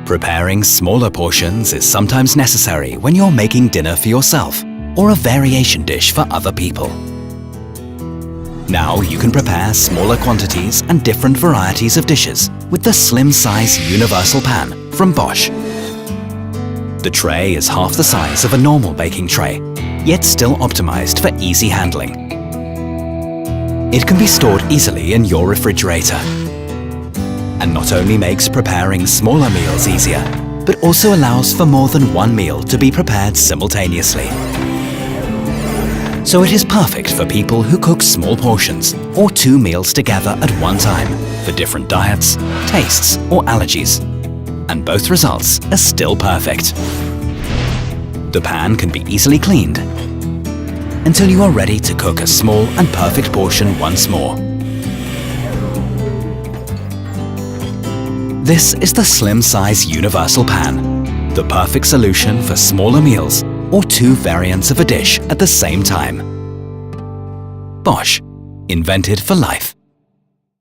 Preparing smaller portions is sometimes necessary when you're making dinner for yourself or a variation dish for other people. Now you can prepare smaller quantities and different varieties of dishes with the slim size universal pan from Bosch. The tray is half the size of a normal baking tray, yet still optimized for easy handling. It can be stored easily in your refrigerator, and not only makes preparing smaller meals easier, but also allows for more than one meal to be prepared simultaneously. So it is perfect for people who cook small portions or 2 meals together at one time for different diets, tastes or allergies. And both results are still perfect. The pan can be easily cleaned until you are ready to cook a small and perfect portion once more. This is the slim size universal pan, the perfect solution for smaller meals or 2 variants of a dish at the same time. Bosch, invented for life.